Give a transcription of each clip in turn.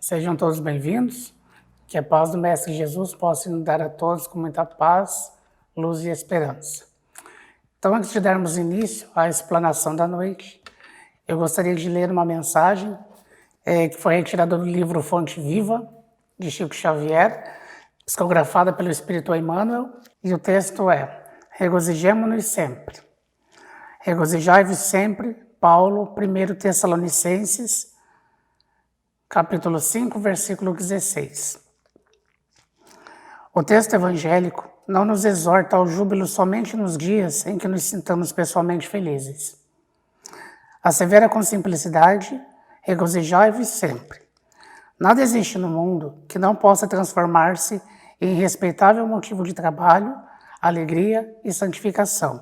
Sejam todos bem-vindos, que a paz do Mestre Jesus possa nos dar a todos com muita paz, luz e esperança. Então, antes de darmos início à explanação da noite, eu gostaria de ler uma mensagem que foi retirada do livro Fonte Viva, de Chico Xavier, psicografada pelo Espírito Emmanuel, e o texto é: Regozijemo-nos sempre. Regozijai-vos sempre, Paulo, 1 Tessalonicenses, capítulo 5, versículo 16. O texto evangélico não nos exorta ao júbilo somente nos dias em que nos sintamos pessoalmente felizes. Assevera com simplicidade: regozijai-vos sempre. Nada existe no mundo que não possa transformar-se em respeitável motivo de trabalho, alegria e santificação.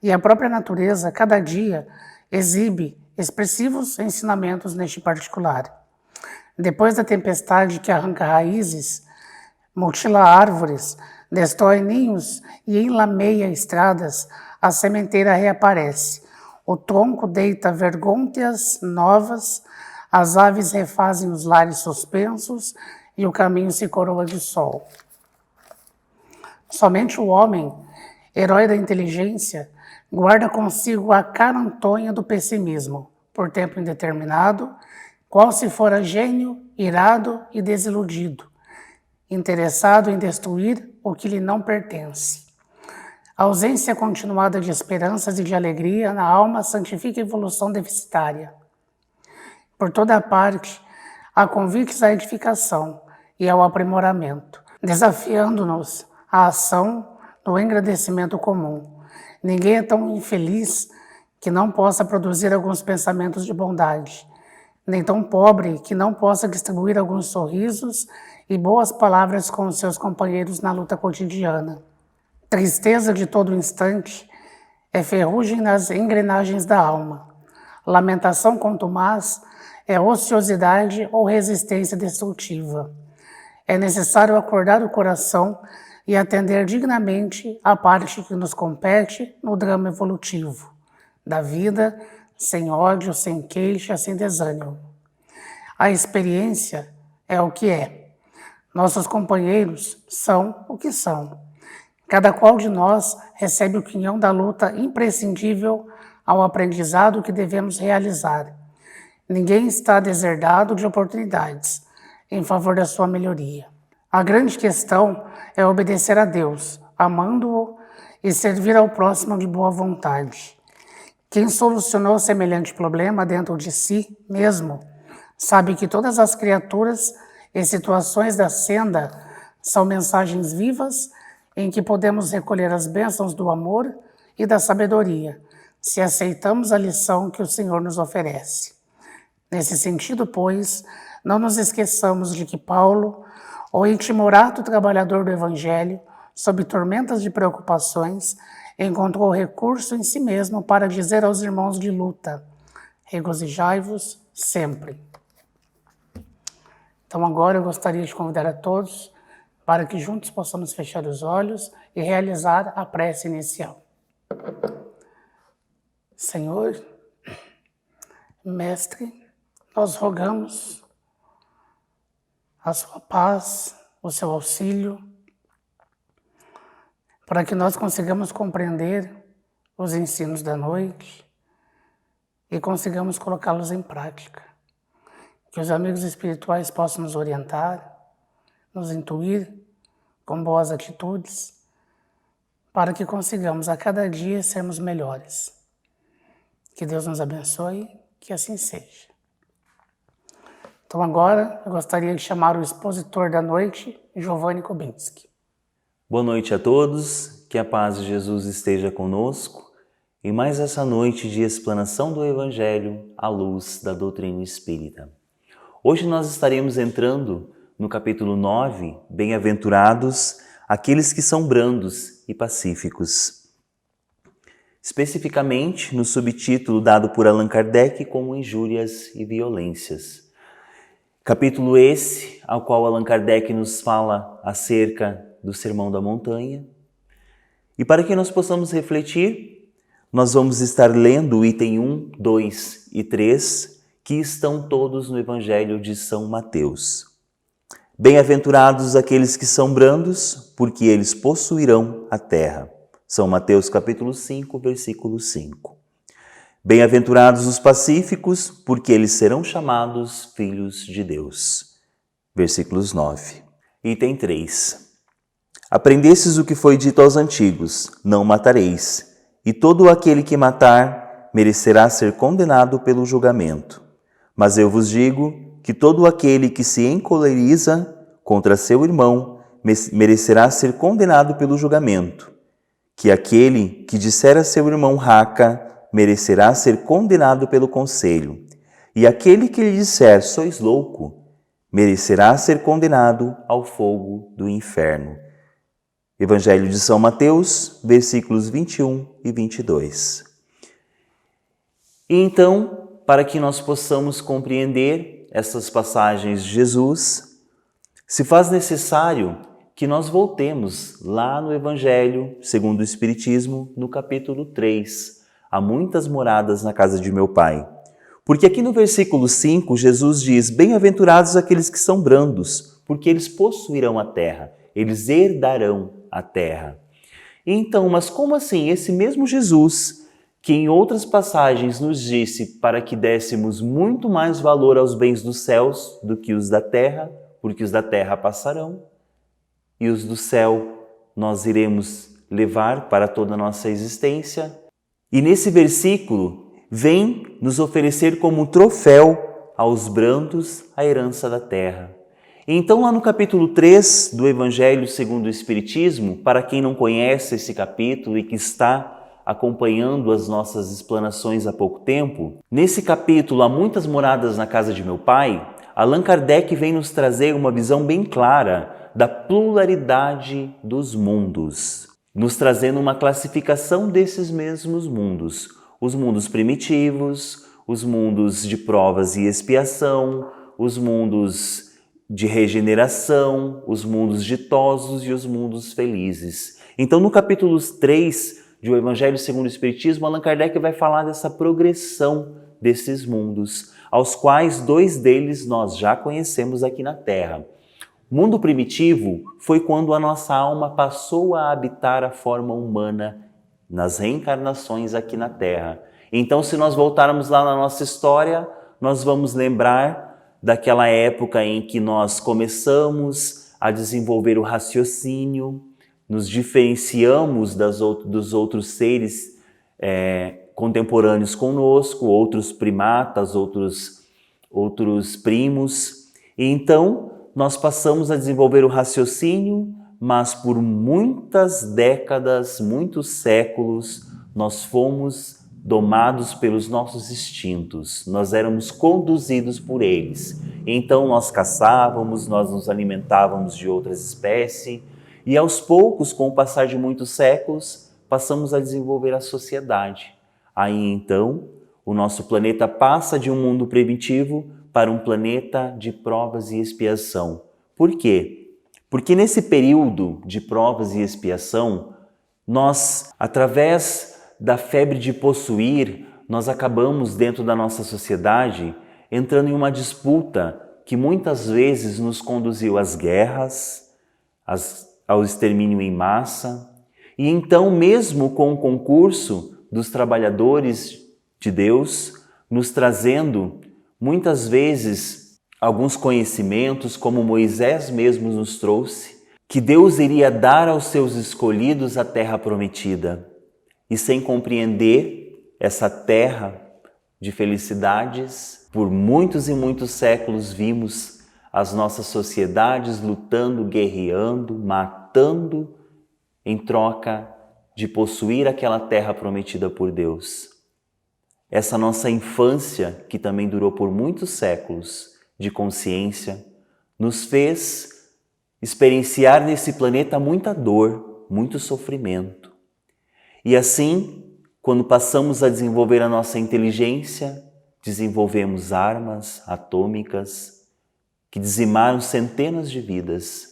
E a própria natureza, cada dia, exibe expressivos ensinamentos neste particular. Depois da tempestade que arranca raízes, mutila árvores, destrói ninhos e enlameia estradas, a sementeira reaparece. O tronco deita vergônteas novas, as aves refazem os lares suspensos e o caminho se coroa de sol. Somente o homem, herói da inteligência, guarda consigo a carantonha do pessimismo, por tempo indeterminado, qual se fora gênio, irado e desiludido, interessado em destruir o que lhe não pertence. A ausência continuada de esperanças e de alegria na alma santifica a evolução deficitária. Por toda a parte, há convites à edificação e ao aprimoramento, desafiando-nos à ação no engrandecimento comum. Ninguém é tão infeliz que não possa produzir alguns pensamentos de bondade, nem tão pobre que não possa distribuir alguns sorrisos e boas palavras com os seus companheiros na luta cotidiana. Tristeza de todo instante é ferrugem nas engrenagens da alma. Lamentação contumaz é ociosidade ou resistência destrutiva. É necessário acordar o coração e atender dignamente à parte que nos compete no drama evolutivo da vida, sem ódio, sem queixa, sem desânimo. A experiência é o que é. Nossos companheiros são o que são. Cada qual de nós recebe o quinhão da luta imprescindível ao aprendizado que devemos realizar. Ninguém está deserdado de oportunidades em favor da sua melhoria. A grande questão é obedecer a Deus, amando-o e servir ao próximo de boa vontade. Quem solucionou semelhante problema dentro de si mesmo, sabe que todas as criaturas e situações da senda são mensagens vivas em que podemos recolher as bênçãos do amor e da sabedoria, se aceitamos a lição que o Senhor nos oferece. Nesse sentido, pois, não nos esqueçamos de que Paulo, o intimorato trabalhador do Evangelho, sob tormentas de preocupações, encontrou recurso em si mesmo para dizer aos irmãos de luta: regozijai-vos sempre. Então agora eu gostaria de convidar a todos para que juntos possamos fechar os olhos e realizar a prece inicial. Senhor, Mestre, nós rogamos a sua paz, o seu auxílio, para que nós consigamos compreender os ensinos da noite e consigamos colocá-los em prática. Que os amigos espirituais possam nos orientar, nos intuir com boas atitudes, para que consigamos a cada dia sermos melhores. Que Deus nos abençoe, que assim seja. Então agora eu gostaria de chamar o expositor da noite, Giovanni Kubinski. Boa noite a todos, que a paz de Jesus esteja conosco e mais essa noite de explanação do Evangelho à luz da doutrina espírita. Hoje nós estaremos entrando no capítulo 9, Bem-aventurados aqueles que são brandos e pacíficos. Especificamente no subtítulo dado por Allan Kardec como Injúrias e Violências. Capítulo esse, ao qual Allan Kardec nos fala acerca do Sermão da Montanha. E para que nós possamos refletir, nós vamos estar lendo o item 1, 2 e 3, que estão todos no Evangelho de São Mateus. Bem-aventurados aqueles que são brandos, porque eles possuirão a terra. São Mateus capítulo 5, versículo 5. Bem-aventurados os pacíficos, porque eles serão chamados filhos de Deus. Versículos 9. Item 3. Aprendestes o que foi dito aos antigos, não matareis, e todo aquele que matar merecerá ser condenado pelo julgamento. Mas eu vos digo que todo aquele que se encoleriza contra seu irmão merecerá ser condenado pelo julgamento, que aquele que disser a seu irmão raca merecerá ser condenado pelo conselho, e aquele que lhe disser sois louco merecerá ser condenado ao fogo do inferno. Evangelho de São Mateus, versículos 21 e 22. E então, para que nós possamos compreender essas passagens de Jesus, se faz necessário que nós voltemos lá no Evangelho segundo o Espiritismo, no capítulo 3. Há muitas moradas na casa de meu Pai. Porque aqui no versículo 5, Jesus diz: bem-aventurados aqueles que são brandos, porque eles possuirão a terra, eles herdarão a terra. Então, mas como assim? Esse mesmo Jesus, que em outras passagens nos disse para que dessemos muito mais valor aos bens dos céus do que os da terra, porque os da terra passarão, e os do céu nós iremos levar para toda a nossa existência. E nesse versículo vem nos oferecer como troféu aos brandos a herança da terra. Então lá no capítulo 3 do Evangelho segundo o Espiritismo, para quem não conhece esse capítulo e que está acompanhando as nossas explanações há pouco tempo, nesse capítulo Há Muitas Moradas na Casa de Meu Pai, Allan Kardec vem nos trazer uma visão bem clara da pluralidade dos mundos, nos trazendo uma classificação desses mesmos mundos. Os mundos primitivos, os mundos de provas e expiação, os mundos de regeneração, os mundos ditosos e os mundos felizes. Então, no capítulo 3 do Evangelho segundo o Espiritismo, Allan Kardec vai falar dessa progressão desses mundos, aos quais 2 deles nós já conhecemos aqui na Terra. O mundo primitivo foi quando a nossa alma passou a habitar a forma humana nas reencarnações aqui na Terra. Então, se nós voltarmos lá na nossa história, nós vamos lembrar daquela época em que nós começamos a desenvolver o raciocínio, nos diferenciamos dos outros seres contemporâneos conosco, outros primatas, outros primos. E então, nós passamos a desenvolver o raciocínio, mas por muitas décadas, muitos séculos, nós fomos domados pelos nossos instintos, nós éramos conduzidos por eles. Então nós caçávamos, nós nos alimentávamos de outras espécies e aos poucos, com o passar de muitos séculos, passamos a desenvolver a sociedade. Aí então, o nosso planeta passa de um mundo primitivo para um planeta de provas e expiação. Por quê? Porque nesse período de provas e expiação, nós, através da febre de possuir, nós acabamos dentro da nossa sociedade entrando em uma disputa que muitas vezes nos conduziu às guerras, ao extermínio em massa. E então, mesmo com o concurso dos trabalhadores de Deus, nos trazendo muitas vezes alguns conhecimentos, como Moisés mesmo nos trouxe, que Deus iria dar aos seus escolhidos a terra prometida. E sem compreender essa terra de felicidades, por muitos e muitos séculos vimos as nossas sociedades lutando, guerreando, matando, em troca de possuir aquela terra prometida por Deus. Essa nossa infância, que também durou por muitos séculos de consciência, nos fez experienciar nesse planeta muita dor, muito sofrimento. E assim, quando passamos a desenvolver a nossa inteligência, desenvolvemos armas atômicas que dizimaram centenas de vidas.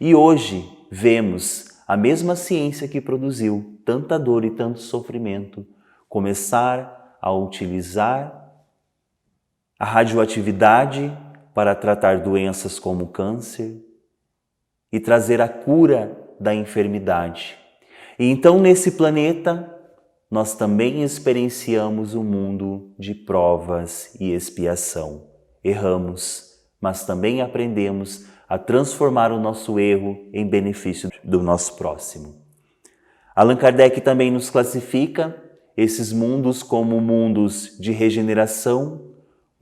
E hoje vemos a mesma ciência que produziu tanta dor e tanto sofrimento começar a utilizar a radioatividade para tratar doenças como câncer e trazer a cura da enfermidade. E então, nesse planeta, nós também experienciamos um mundo de provas e expiação. Erramos, mas também aprendemos a transformar o nosso erro em benefício do nosso próximo. Allan Kardec também nos classifica esses mundos como mundos de regeneração,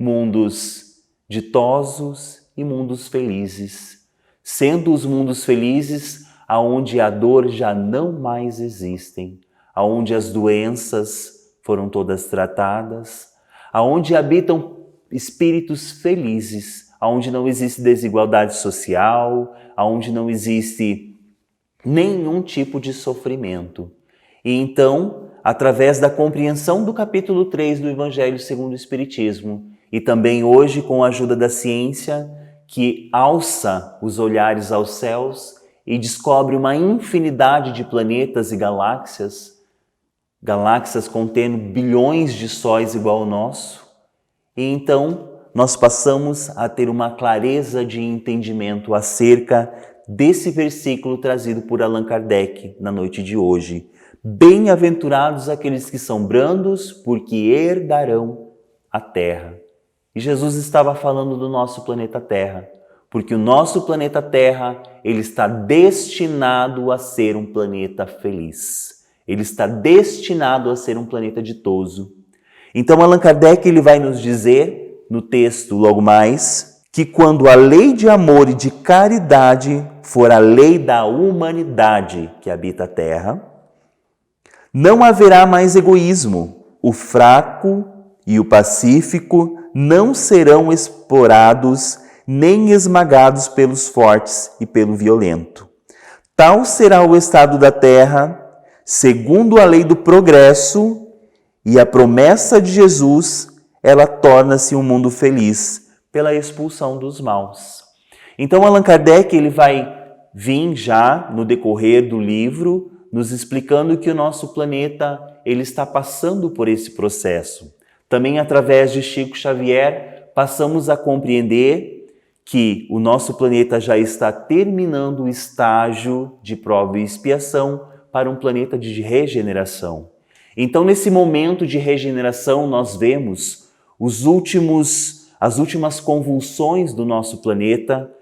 mundos ditosos e mundos felizes, sendo os mundos felizes aonde a dor já não mais existem, aonde as doenças foram todas tratadas, aonde habitam espíritos felizes, aonde não existe desigualdade social, aonde não existe nenhum tipo de sofrimento. E então, através da compreensão do capítulo 3 do Evangelho segundo o Espiritismo, e também hoje com a ajuda da ciência, que alça os olhares aos céus e descobre uma infinidade de planetas e galáxias contendo bilhões de sóis igual ao nosso, e então nós passamos a ter uma clareza de entendimento acerca desse versículo trazido por Allan Kardec na noite de hoje. Bem-aventurados aqueles que são brandos, porque herdarão a terra. E Jesus estava falando do nosso planeta Terra, porque o nosso planeta Terra, ele está destinado a ser um planeta feliz. Ele está destinado a ser um planeta ditoso. Então Allan Kardec ele vai nos dizer, no texto logo mais, que quando a lei de amor e de caridade for a lei da humanidade que habita a Terra, não haverá mais egoísmo. O fraco e o pacífico não serão explorados nem esmagados pelos fortes e pelo violento. Tal será o estado da terra, segundo a lei do progresso e a promessa de Jesus, ela torna-se um mundo feliz pela expulsão dos maus. Então Allan Kardec ele vai vir já no decorrer do livro nos explicando que o nosso planeta ele está passando por esse processo. Também através de Chico Xavier passamos a compreender que o nosso planeta já está terminando o estágio de prova e expiação para um planeta de regeneração. Então, nesse momento de regeneração, nós vemos as últimas convulsões do nosso planeta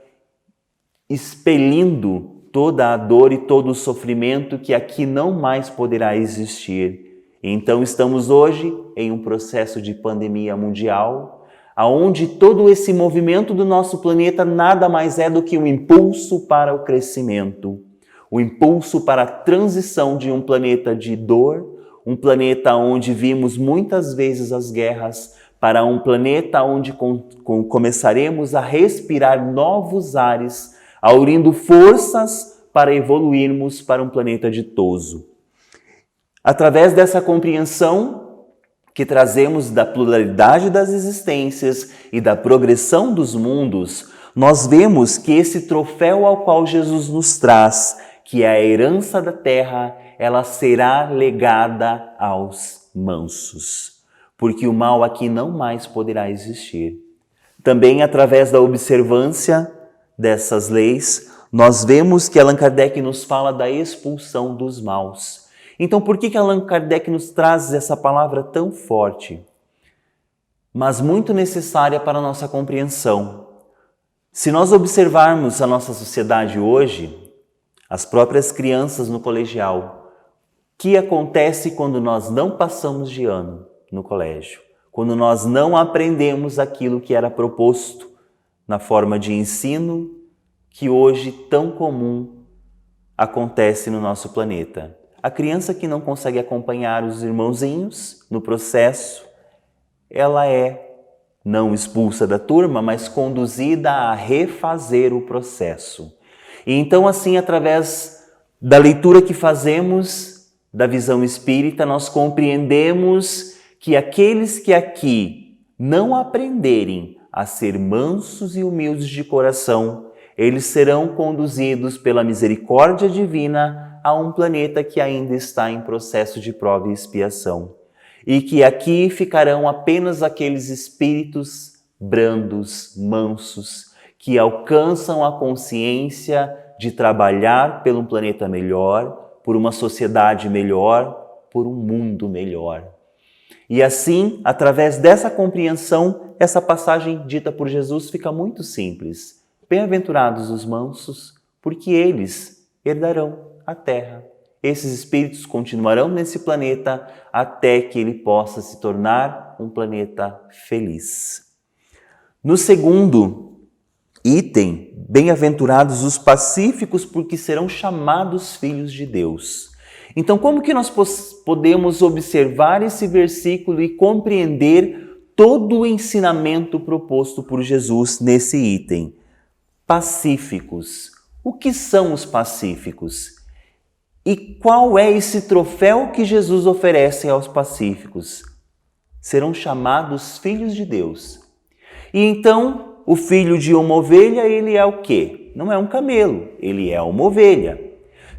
expelindo toda a dor e todo o sofrimento que aqui não mais poderá existir. Então, estamos hoje em um processo de pandemia mundial, aonde todo esse movimento do nosso planeta nada mais é do que um impulso para o crescimento, o impulso para a transição de um planeta de dor, um planeta onde vimos muitas vezes as guerras, para um planeta onde começaremos a respirar novos ares, aurindo forças para evoluirmos para um planeta ditoso. Através dessa compreensão que trazemos da pluralidade das existências e da progressão dos mundos, nós vemos que esse troféu ao qual Jesus nos traz, que é a herança da terra, ela será legada aos mansos, porque o mal aqui não mais poderá existir. Também através da observância dessas leis, nós vemos que Allan Kardec nos fala da expulsão dos maus. Então, por que Allan Kardec nos traz essa palavra tão forte, mas muito necessária para a nossa compreensão? Se nós observarmos a nossa sociedade hoje, as próprias crianças no colegial, o que acontece quando nós não passamos de ano no colégio? Quando nós não aprendemos aquilo que era proposto na forma de ensino que hoje tão comum acontece no nosso planeta. A criança que não consegue acompanhar os irmãozinhos no processo, ela é não expulsa da turma, mas conduzida a refazer o processo. E então, assim, através da leitura que fazemos da visão espírita, nós compreendemos que aqueles que aqui não aprenderem a ser mansos e humildes de coração, eles serão conduzidos pela misericórdia divina a um planeta que ainda está em processo de prova e expiação. E que aqui ficarão apenas aqueles espíritos brandos, mansos, que alcançam a consciência de trabalhar por um planeta melhor, por uma sociedade melhor, por um mundo melhor. E assim, através dessa compreensão, essa passagem dita por Jesus fica muito simples. Bem-aventurados os mansos, porque eles herdarão a terra. Esses espíritos continuarão nesse planeta até que ele possa se tornar um planeta feliz. No segundo item, bem-aventurados os pacíficos, porque serão chamados filhos de Deus. Então, como que nós podemos observar esse versículo e compreender todo o ensinamento proposto por Jesus nesse item? Pacíficos. O que são os pacíficos? E qual é esse troféu que Jesus oferece aos pacíficos? Serão chamados filhos de Deus. E então, o filho de uma ovelha, ele é o quê? Não é um camelo, ele é uma ovelha.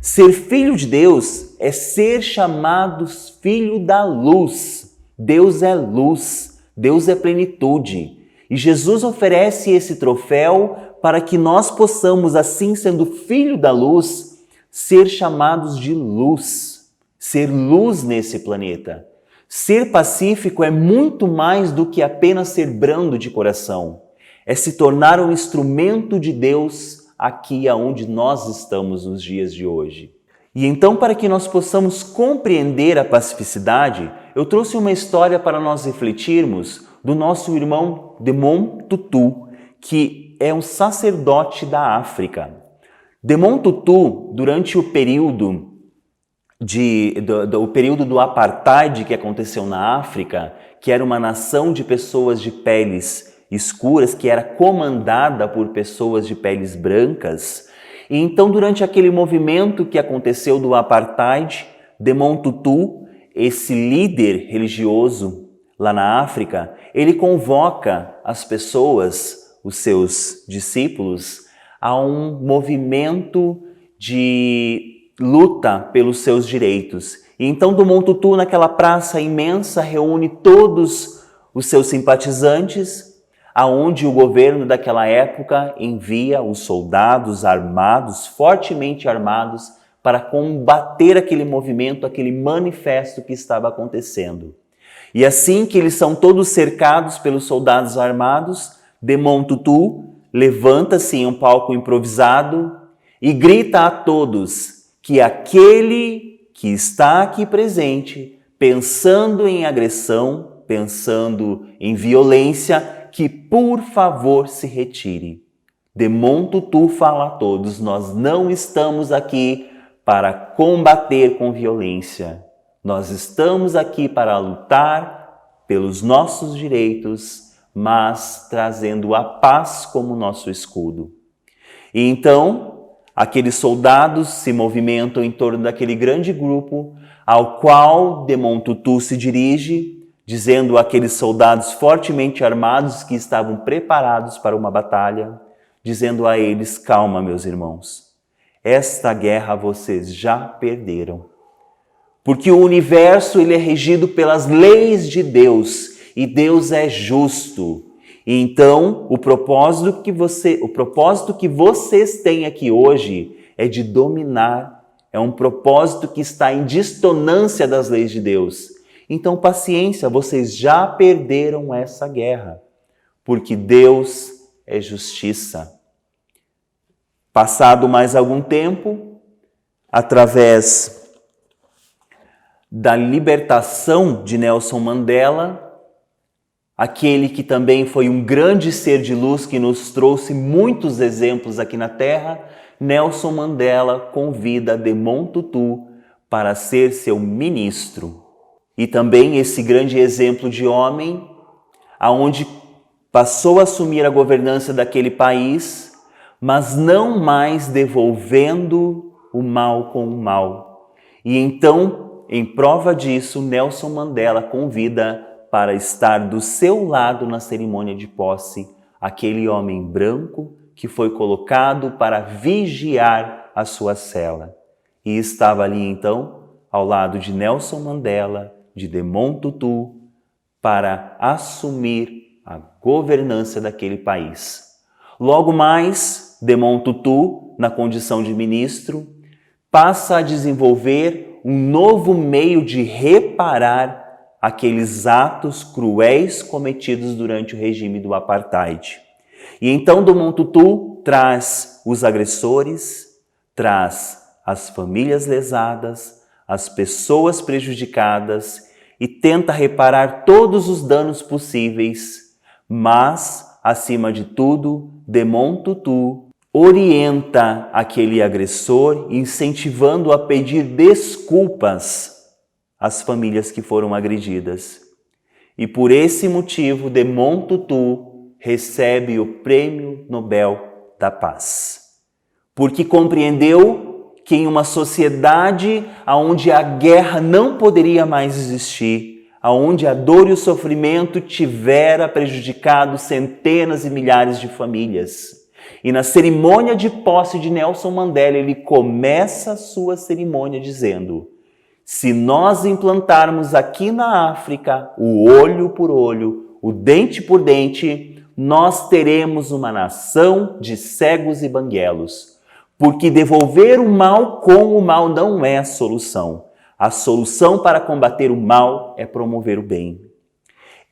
Ser filho de Deus é ser chamados filho da luz. Deus é luz, Deus é plenitude. E Jesus oferece esse troféu para que nós possamos, assim sendo filho da luz, ser chamados de luz, ser luz nesse planeta. Ser pacífico é muito mais do que apenas ser brando de coração. É se tornar um instrumento de Deus aqui aonde nós estamos nos dias de hoje. E então, para que nós possamos compreender a pacificidade, eu trouxe uma história para nós refletirmos do nosso irmão Desmond Tutu, que é um sacerdote da África. Desmond Tutu, durante o período do apartheid que aconteceu na África, que era uma nação de pessoas de peles escuras, que era comandada por pessoas de peles brancas. E então, durante aquele movimento que aconteceu do apartheid, Desmond Tutu, esse líder religioso lá na África, ele convoca as pessoas, os seus discípulos, a um movimento de luta pelos seus direitos. E então, Desmond Tutu, naquela praça imensa, reúne todos os seus simpatizantes, aonde o governo daquela época envia os soldados armados, fortemente armados, para combater aquele movimento, aquele manifesto que estava acontecendo. E assim que eles são todos cercados pelos soldados armados, Desmond Tutu levanta-se em um palco improvisado e grita a todos que aquele que está aqui presente, pensando em agressão, pensando em violência, que por favor se retire. Desmond Tutu fala a todos: nós não estamos aqui para combater com violência. Nós estamos aqui para lutar pelos nossos direitos, mas trazendo a paz como nosso escudo. E então, aqueles soldados se movimentam em torno daquele grande grupo ao qual Desmond Tutu se dirige, dizendo àqueles soldados fortemente armados que estavam preparados para uma batalha, dizendo a eles: calma, meus irmãos, esta guerra vocês já perderam. Porque o universo ele é regido pelas leis de Deus e Deus é justo. E então, o propósito que vocês têm aqui hoje é de dominar, é um propósito que está em dissonância das leis de Deus. Então, paciência, vocês já perderam essa guerra, porque Deus é justiça. Passado mais algum tempo, através da libertação de Nelson Mandela, aquele que também foi um grande ser de luz que nos trouxe muitos exemplos aqui na Terra, Nelson Mandela convida Desmond Tutu para ser seu ministro. E também esse grande exemplo de homem, aonde passou a assumir a governança daquele país, mas não mais devolvendo o mal com o mal. E então, em prova disso, Nelson Mandela convida para estar do seu lado na cerimônia de posse aquele homem branco que foi colocado para vigiar a sua cela. E estava ali então, ao lado de Nelson Mandela, de Desmond Tutu, para assumir a governança daquele país. Logo mais, Desmond Tutu, na condição de ministro, passa a desenvolver um novo meio de reparar aqueles atos cruéis cometidos durante o regime do apartheid. E então Desmond Tutu traz os agressores, traz as famílias lesadas, as pessoas prejudicadas e tenta reparar todos os danos possíveis, mas, acima de tudo, Desmond Tutu orienta aquele agressor, incentivando-o a pedir desculpas às famílias que foram agredidas. E por esse motivo, Desmond Tutu recebe o Prêmio Nobel da Paz. Porque compreendeu que em uma sociedade onde a guerra não poderia mais existir, onde a dor e o sofrimento tivera prejudicado centenas e milhares de famílias. E na cerimônia de posse de Nelson Mandela, ele começa a sua cerimônia dizendo: se nós implantarmos aqui na África o olho por olho, o dente por dente, nós teremos uma nação de cegos e banguelos. Porque devolver o mal com o mal não é a solução. A solução para combater o mal é promover o bem.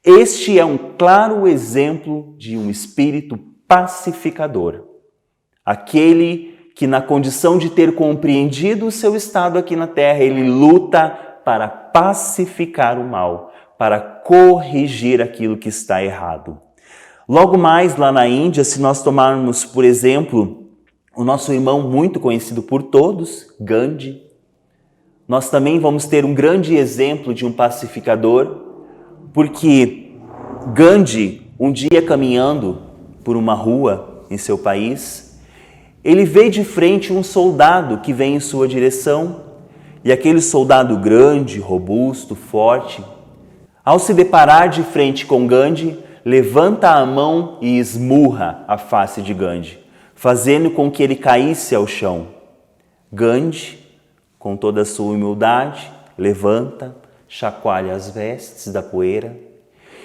Este é um claro exemplo de um espírito pacificador. Aquele que, na condição de ter compreendido o seu estado aqui na Terra, ele luta para pacificar o mal, para corrigir aquilo que está errado. Logo mais, lá na Índia, se nós tomarmos, por exemplo, o nosso irmão muito conhecido por todos, Gandhi, nós também vamos ter um grande exemplo de um pacificador, porque Gandhi, um dia caminhando por uma rua em seu país, ele vê de frente um soldado que vem em sua direção, e aquele soldado grande, robusto, forte, ao se deparar de frente com Gandhi, levanta a mão e esmurra a face de Gandhi, fazendo com que ele caísse ao chão. Gandhi, com toda a sua humildade, levanta, chacoalha as vestes da poeira.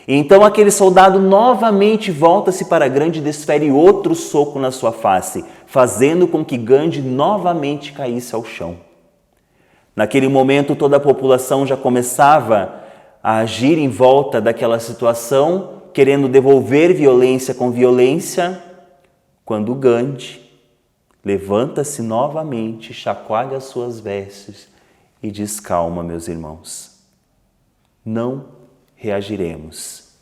E então aquele soldado novamente volta-se para Gandhi e desfere outro soco na sua face, fazendo com que Gandhi novamente caísse ao chão. Naquele momento toda a população já começava a agir em volta daquela situação, querendo devolver violência com violência, quando Gandhi levanta-se novamente, chacoalha as suas vestes e diz: calma, meus irmãos, não reagiremos.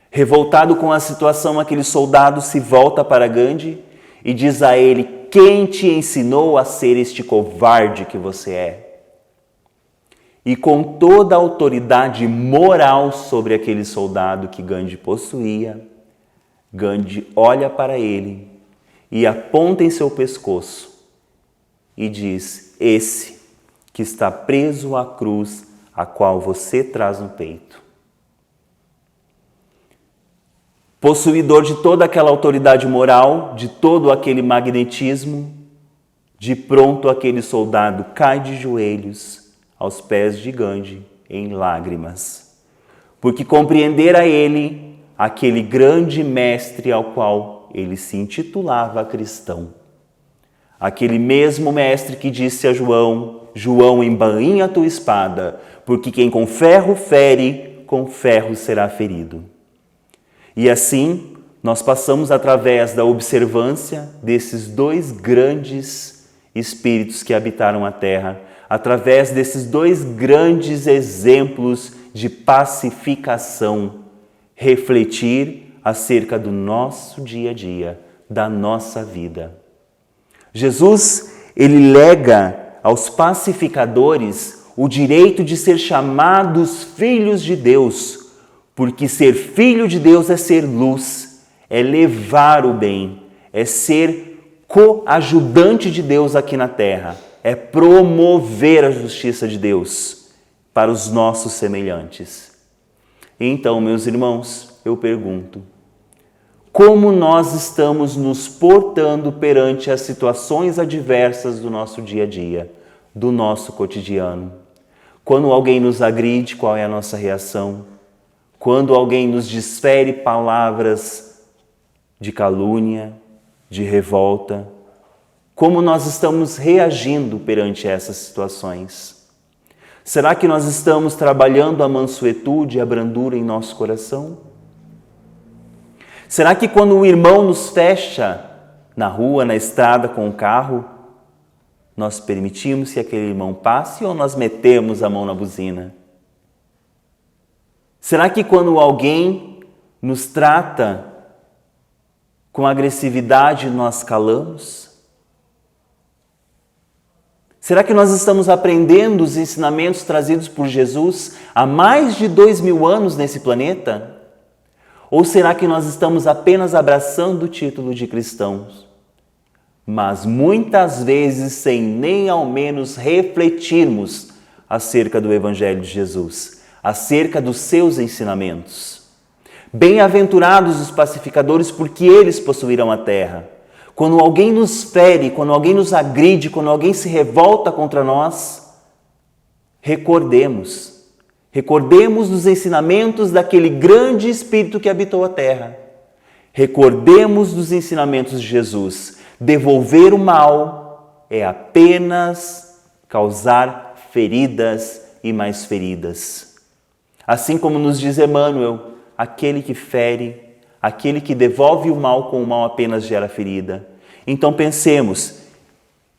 Revoltado com a situação, aquele soldado se volta para Gandhi e diz a ele: quem te ensinou a ser este covarde que você é? E com toda a autoridade moral sobre aquele soldado que Gandhi possuía, Gandhi olha para ele e aponta em seu pescoço e diz: esse que está preso à cruz, a qual você traz no peito. Possuidor de toda aquela autoridade moral, de todo aquele magnetismo, de pronto aquele soldado cai de joelhos aos pés de Gandhi em lágrimas, porque compreendera ele aquele grande mestre ao qual ele se intitulava cristão. Aquele mesmo mestre que disse a João: João, embainha a tua espada, porque quem com ferro fere, com ferro será ferido. E assim, nós passamos através da observância desses dois grandes espíritos que habitaram a Terra, através desses dois grandes exemplos de pacificação, refletir acerca do nosso dia a dia, da nossa vida. Jesus, ele lega aos pacificadores o direito de ser chamados filhos de Deus, porque ser filho de Deus é ser luz, é levar o bem, é ser coadjudante de Deus aqui na terra, é promover a justiça de Deus para os nossos semelhantes. Então, meus irmãos, eu pergunto: como nós estamos nos portando perante as situações adversas do nosso dia a dia, do nosso cotidiano? Quando alguém nos agride, qual é a nossa reação? quando alguém nos desfere palavras de calúnia, de revolta, como nós estamos reagindo perante essas situações? Será que nós estamos trabalhando a mansuetude e a brandura em nosso coração? Será que quando o irmão nos fecha na rua, na estrada com o carro, nós permitimos que aquele irmão passe ou nós metemos a mão na buzina? Será que quando alguém nos trata com agressividade, nós calamos? Será que nós estamos aprendendo os ensinamentos trazidos por Jesus há mais de 2000 anos nesse planeta? Ou será que nós estamos apenas abraçando o título de cristãos, mas muitas vezes sem nem ao menos refletirmos acerca do Evangelho de Jesus, acerca dos seus ensinamentos? Bem-aventurados os pacificadores, porque eles possuirão a terra. Quando alguém nos fere, quando alguém nos agride, quando alguém se revolta contra nós, recordemos dos ensinamentos daquele grande Espírito que habitou a terra. Recordemos dos ensinamentos de Jesus. Devolver o mal é apenas causar feridas e mais feridas. Assim como nos diz Emmanuel, aquele que fere, aquele que devolve o mal com o mal apenas gera ferida. Então pensemos,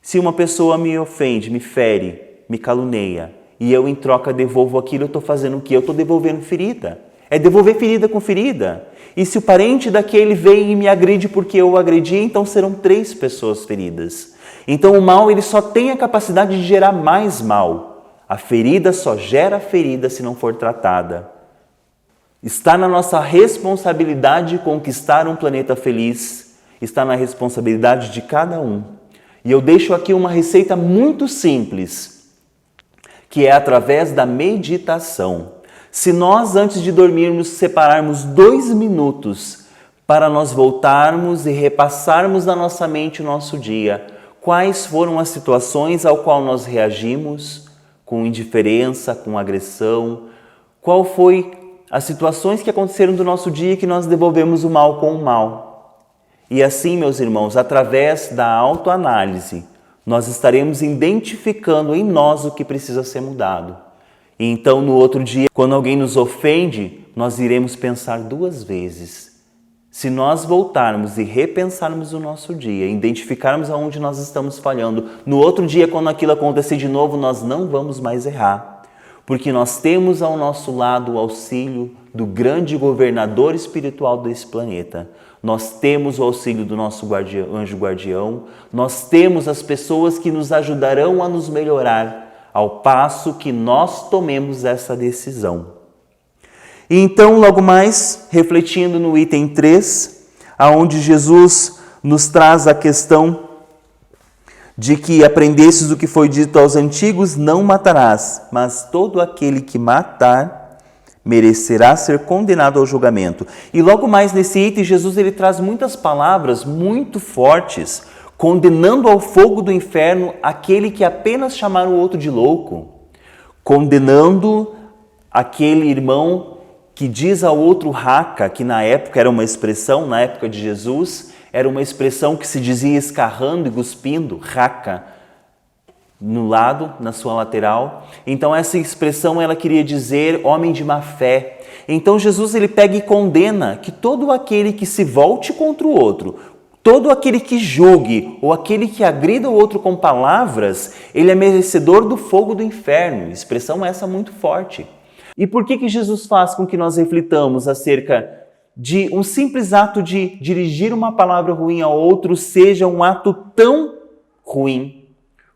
se uma pessoa me ofende, me fere, me caluniia, e eu em troca devolvo aquilo, eu estou fazendo o quê? Eu estou devolvendo ferida. É devolver ferida com ferida. E se o parente daquele vem e me agride porque eu o agredi, então serão 3 pessoas feridas. Então o mal ele só tem a capacidade de gerar mais mal. A ferida só gera ferida se não for tratada. Está na nossa responsabilidade conquistar um planeta feliz, está na responsabilidade de cada um. E eu deixo aqui uma receita muito simples, que é através da meditação. Se nós, antes de dormirmos, separarmos 2 minutos para nós voltarmos e repassarmos na nossa mente o nosso dia, quais foram as situações ao qual nós reagimos com indiferença, com agressão, qual foi as situações que aconteceram do nosso dia que nós devolvemos o mal com o mal. E assim, meus irmãos, através da autoanálise, nós estaremos identificando em nós o que precisa ser mudado. E então, no outro dia, quando alguém nos ofende, nós iremos pensar 2 vezes. Se nós voltarmos e repensarmos o nosso dia, identificarmos aonde nós estamos falhando, no outro dia, quando aquilo acontecer de novo, nós não vamos mais errar. Porque nós temos ao nosso lado o auxílio do grande governador espiritual desse planeta. Nós temos o auxílio do nosso anjo guardião, nós temos as pessoas que nos ajudarão a nos melhorar, ao passo que nós tomemos essa decisão. E então, logo mais, refletindo no item 3, aonde Jesus nos traz a questão de que aprendesses o que foi dito aos antigos, não matarás, mas todo aquele que matar merecerá ser condenado ao julgamento. E logo mais nesse item, Jesus ele traz muitas palavras muito fortes, condenando ao fogo do inferno aquele que apenas chamar o outro de louco, condenando aquele irmão que diz ao outro raca, que na época era uma expressão, na época de Jesus, era uma expressão que se dizia escarrando e cuspindo, raca, no lado, na sua lateral. Então essa expressão ela queria dizer homem de má fé. Então Jesus ele pega e condena que todo aquele que se volte contra o outro, todo aquele que julgue ou aquele que agrida o outro com palavras, ele é merecedor do fogo do inferno. Expressão essa muito forte. E por que Jesus faz com que nós reflitamos acerca de um simples ato de dirigir uma palavra ruim ao outro seja um ato tão ruim?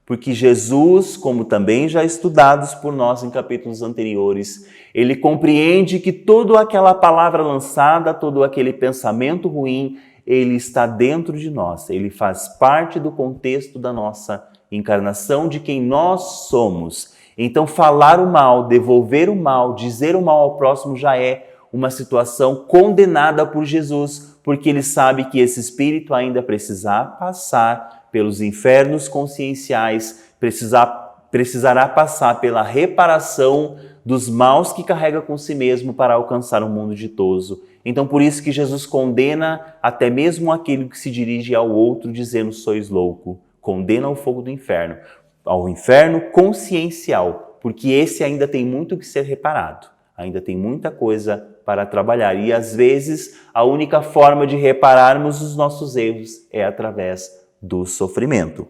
Porque Jesus, como também já estudados por nós em capítulos anteriores, ele compreende que toda aquela palavra lançada, todo aquele pensamento ruim, ele está dentro de nós, ele faz parte do contexto da nossa encarnação, de quem nós somos. Então falar o mal, devolver o mal, dizer o mal ao próximo já é uma situação condenada por Jesus, porque ele sabe que esse espírito ainda precisará passar pelos infernos conscienciais, precisará passar pela reparação dos maus que carrega com si mesmo para alcançar um mundo ditoso. Então, por isso que Jesus condena até mesmo aquele que se dirige ao outro dizendo sois louco. Condena ao fogo do inferno, ao inferno consciencial, porque esse ainda tem muito que ser reparado, ainda tem muita coisa para trabalhar. E às vezes a única forma de repararmos os nossos erros é através do sofrimento.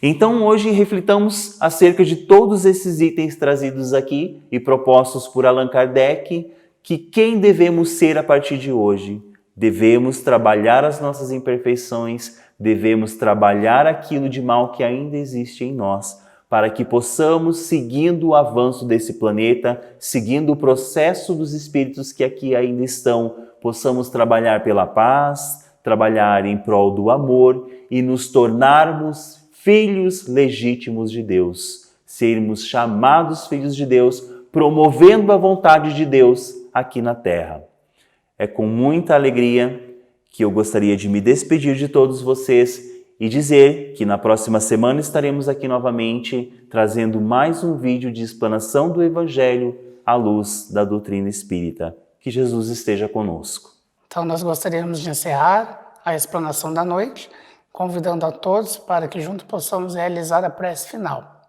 Então hoje reflitamos acerca de todos esses itens trazidos aqui e propostos por Allan Kardec, que quem devemos ser a partir de hoje? Devemos trabalhar as nossas imperfeições, devemos trabalhar aquilo de mal que ainda existe em nós, para que possamos, seguindo o avanço desse planeta, seguindo o processo dos espíritos que aqui ainda estão, possamos trabalhar pela paz, trabalhar em prol do amor e nos tornarmos filhos legítimos de Deus, sermos chamados filhos de Deus, promovendo a vontade de Deus aqui na Terra. É com muita alegria que eu gostaria de me despedir de todos vocês e dizer que na próxima semana estaremos aqui novamente trazendo mais um vídeo de explanação do Evangelho à luz da doutrina espírita. Que Jesus esteja conosco. Então nós gostaríamos de encerrar a explanação da noite, convidando a todos para que juntos possamos realizar a prece final.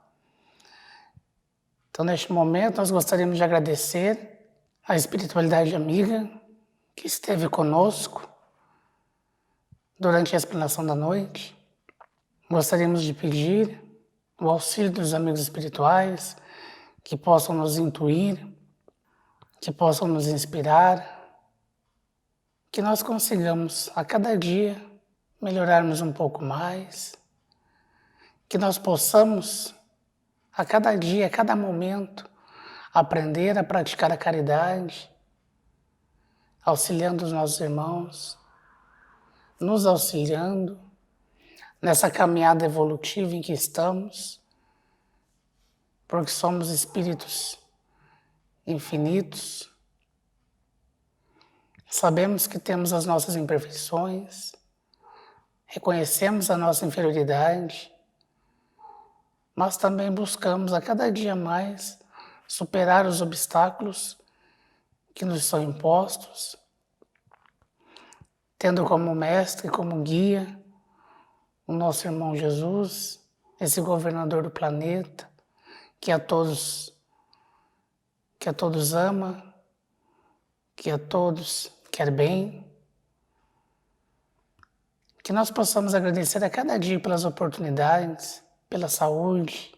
Então neste momento nós gostaríamos de agradecer a espiritualidade amiga que esteve conosco durante a explanação da noite. Gostaríamos de pedir o auxílio dos amigos espirituais que possam nos intuir, que possam nos inspirar, que nós consigamos a cada dia melhorarmos um pouco mais, que nós possamos a cada dia, a cada momento, aprender a praticar a caridade, auxiliando os nossos irmãos, nos auxiliando nessa caminhada evolutiva em que estamos, porque somos espíritos infinitos. Sabemos que temos as nossas imperfeições, reconhecemos a nossa inferioridade, mas também buscamos a cada dia mais superar os obstáculos que nos são impostos, tendo como mestre, como guia, o nosso irmão Jesus, esse governador do planeta, que a todos ama, que a todos quer bem. Que nós possamos agradecer a cada dia pelas oportunidades, pela saúde,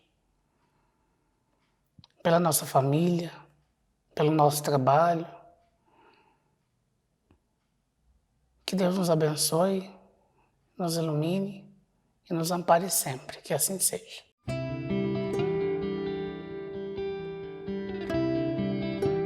pela nossa família, pelo nosso trabalho. Que Deus nos abençoe, nos ilumine e nos ampare sempre, que assim seja.